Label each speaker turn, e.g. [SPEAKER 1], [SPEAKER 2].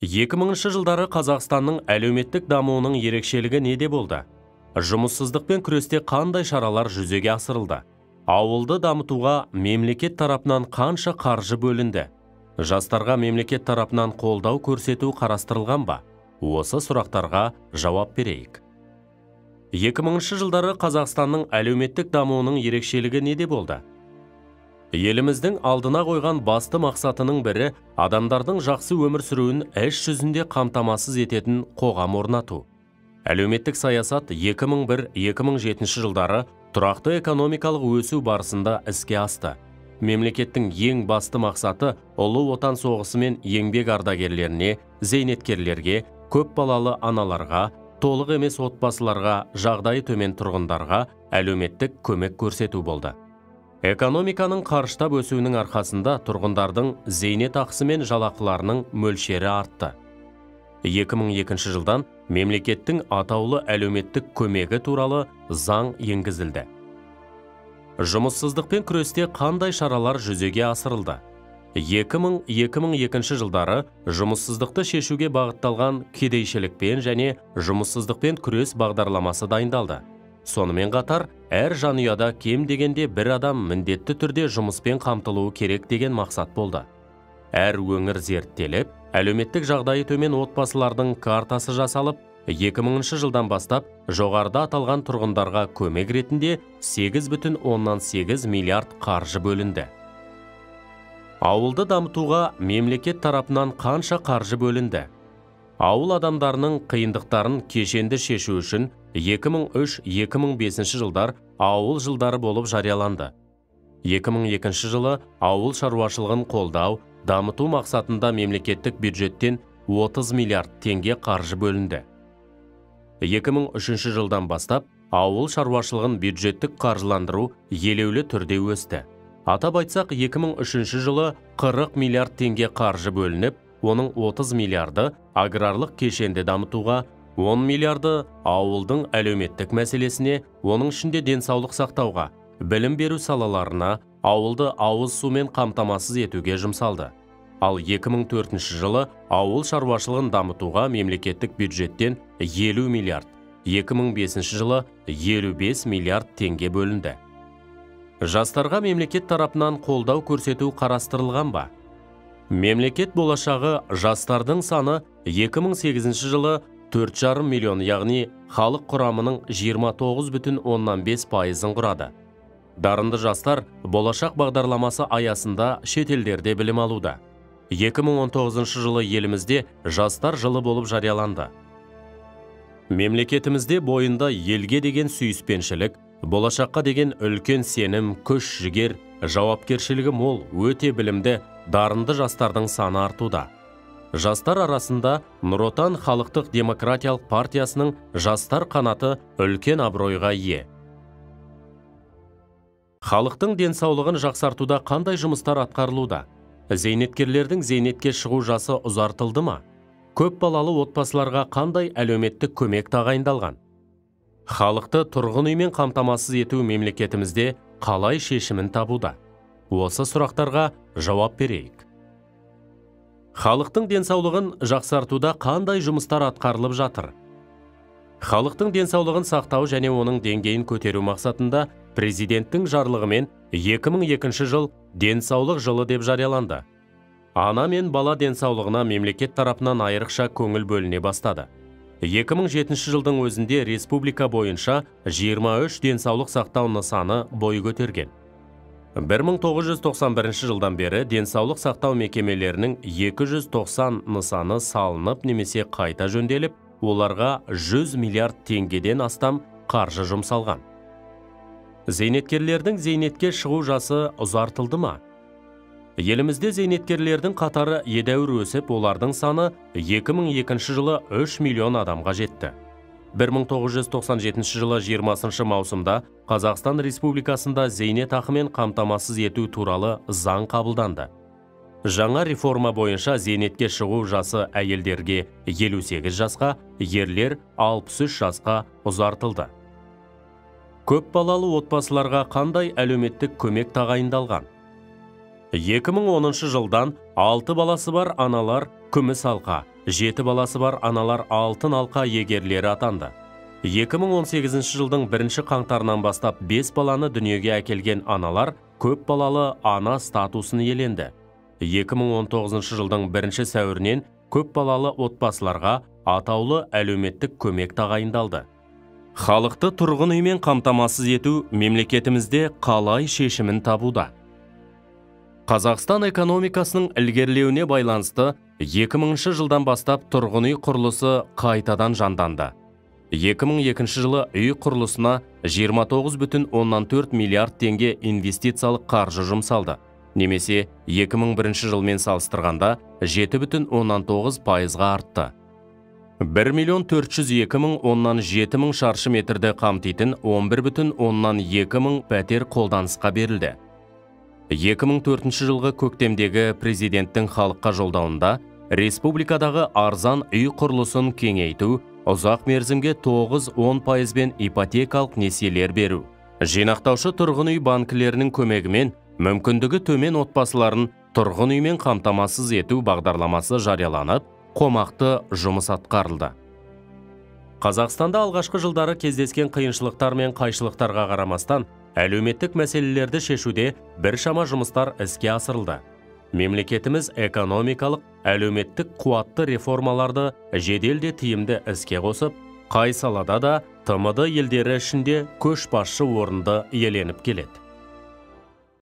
[SPEAKER 1] 2000 жылдары Қазақстанның әлеуметтік дамуының ерекшелігі неде болды? Жұмыссыздықпен күресте қандай шаралар жүзеге асырылды? Ауылды дамытуға мемлекет тарапынан қанша қаржы бөлінді? Жастарға мемлекет тарапынан қолдау көрсету қарастырылған ба? Осы сұрақтарға жауап берейік. 2000 жылдары Қазақстанның әлеуметтік дамуының ерекшелігі неде болды? Еліміздің алдына қойған басты мақсатының бірі адамдардың жақсы өмір сүруін іс жүзінде қамтамасыз ететін қоғам орнату. Әлеуметтік саясат 2001-2007 жылдары тұрақты экономикалық өсу барысында іске асты. Мемлекеттің ең басты мақсаты Ұлы Отан соғысы мен еңбек ардагерлеріне, зейнеткерлерге, көп балалы аналарға, толық емес отбасыларға, жағдайы төмен тұрғындарға әлеуметтік көмек көрсету болды. Экономиканың қарыштап өсуінің арқасында тұрғындардың зейнетақысы мен жалақыларының мөлшері артты. 2002 жылдан мемлекеттің атаулы әлеуметтік көмегі туралы заң енгізілді. Жұмыссыздықпен күресте қандай шаралар жүзеге асырылды? 2000-2002 жылдары жұмыссыздықты шешуге бағытталған кедейшілікпен және жұмыссыздықпен күрес бағдарламасы дайындалды. Сонымен қатар, әр жанұяда кем дегенде бір адам міндетті түрде жұмыспен қамтылуы керек деген мақсат болды. Әр өңір зерттеліп, әлеуметтік жағдайы төмен отбасылардың картасы жасалып, 2000 жылдан бастап жоғарыда аталған тұрғындарға көмек ретінде 8,8 миллиард қаржы бөлінді. Ауылды дамытуға мемлекет тарапынан қанша қаржы бөлінді? Ауыл адамдарының қиындықтарын кешенді шешу үшін 2003-2005 жылдар ауыл жылдары болып жарияланды. 2002 жылы ауыл шаруашылығын қолдау, дамыту мақсатында мемлекеттік бюджеттен 30 миллиард теңге қаржы бөлінді. 2003 жылдан бастап ауыл шаруашылығын бюджеттік қаржыландыру елеулі түрде өсті. Атап айтсақ, 2003 жылы 40 миллиард теңге қаржы бөлініп, оның 30 миллиарды аграрлық кешенді дамытуға, 10 миллиарды ауылдың әлеуметтік мәселесіне, оның ішінде денсаулық сақтауға, білім беру салаларына, ауылды ауыз сумен қамтамасыз етуге жұмсалды. Ал 2004 жылы ауыл шаруашылығын дамытуға мемлекеттік бюджеттен 50 миллиард, 2005 жылы 55 миллиард теңге бөлінді. Жастарға мемлекет тарапынан қолдау көрсету қарастырылған ба? Мемлекет болашағы жастардың саны 2008 жылы 4,5 миллион, яғни халық құрамының 29,5%-ын құрады. Дарынды жастар болашақ бағдарламасы аясында шетелдерде білім алуда. 2019 жылы елімізде жастар жылы болып жарияланды. Мемлекетімізде бойында елге деген сүйіспеншілік, болашаққа деген үлкен сенім, күш жігер, жауапкершілігі мол, өте білімді, дарынды жастардың саны артуда. Жастар арасында Нұр Отан халықтық демократиялық партиясының жастар қанаты үлкен абыройға ие. Халықтың денсаулығын жақсартуда қандай жұмыстар атқарылуда? Зейнеткерлердің зейнетке шығу жасы ұзартылды ма? Көп балалы отбасыларға қандай әлеуметтік көмек тағайындалған? Халықты тұрғын үймен қамтамасыз ету мемлекетімізде қалай шешімін табуда? Осы сұрақтарға жауап берейік. Халықтың денсаулығын жақсартуда қандай жұмыстар атқарылып жатыр? Халықтың денсаулығын сақтау және оның деңгейін көтеру мақсатында президенттің жарлығымен 2002 жыл денсаулық жылы деп жарияланды. Ана мен бала денсаулығына мемлекет тарапынан айрықша көңіл бөліне бастады. 2007 жылдың өзінде республика бойынша 23 денсаулық сақтау нысаны бой көтерген. 1991 жылдан бері денсаулық сақтау мекемелерінің 290 нысаны салынып немесе қайта жөнделіп, оларға 100 миллиард теңгеден астам қаржы жұмсалған. Зейнеткерлердің зейнетке шығу жасы ұзартылды ма? Елімізде зейнеткерлердің қатары едәуір өсіп, олардың саны 2002 жылы 3 миллион адамға жетті. 1997 жылы 20 маусымда Қазақстан Республикасында зейнетақымен қамтамасыз ету туралы заң қабылданды. Жаңа реформа бойынша зейнетке шығу жасы әйелдерге 58 жасқа, ерлер 63 жасқа ұзартылды. Көп балалы отбасыларға қандай әлеуметтік көмек тағайындалған? 2010 жылдан 6 баласы бар аналар күміс алқа, 7 баласы бар аналар алтын алқа егерлері атанды. 2018 жылдың 1 қаңтарынан бастап 5 баланы дүниеге әкелген аналар көп балалы ана статусын иеленді. 2019 жылдың 1 сәуірінен көп балалы отбасыларға атаулы әлеуметтік көмек тағайындалды. Халықты тұрғын үймен қамтамасыз ету мемлекетімізде қалай шешімін табуда? Қазақстан экономикасының ілгерілеуіне байланысты 2000 жылдан бастап тұрғын үй құрылысы қайтадан жанданды. 2002 жылы үй құрылысына 29,4 миллиард теңге инвестициялық қаржы жұмсалды. Немесе 2001 жылмен салыстырғанда 7,9%-ға артты. 1,402,000 мың шаршы метрді қамтитын 11,2 пәтер қолданысқа берілді. 2004 жылғы көктемдегі президенттің халыққа жолдауында республикадағы арзан үй құрылысын кеңейту, ұзақ мерзімге 9-10%-бен ипотекалық несиелер беру, жинақтаушы тұрғын үй банкілерінің көмегімен мүмкіндігі төмен отбасыларын тұрғын үймен қамтамасыз ету бағдарламасы жарияланып, қомақты жұмыс атқарылды. Қазақстанда алғашқы жылдары кездескен қиыншылықтар мен қайшылықтарға қарамастан, әлеуметтік мәселелерді шешуде біршама жұмыстар іске асырылды. Мемлекетіміз экономикалық, әлеуметтік қуатты реформаларды жедел де тиімді іске қосып, қай салада да ТМД елдері ішінде көшбасшы орынды иеленіп келеді.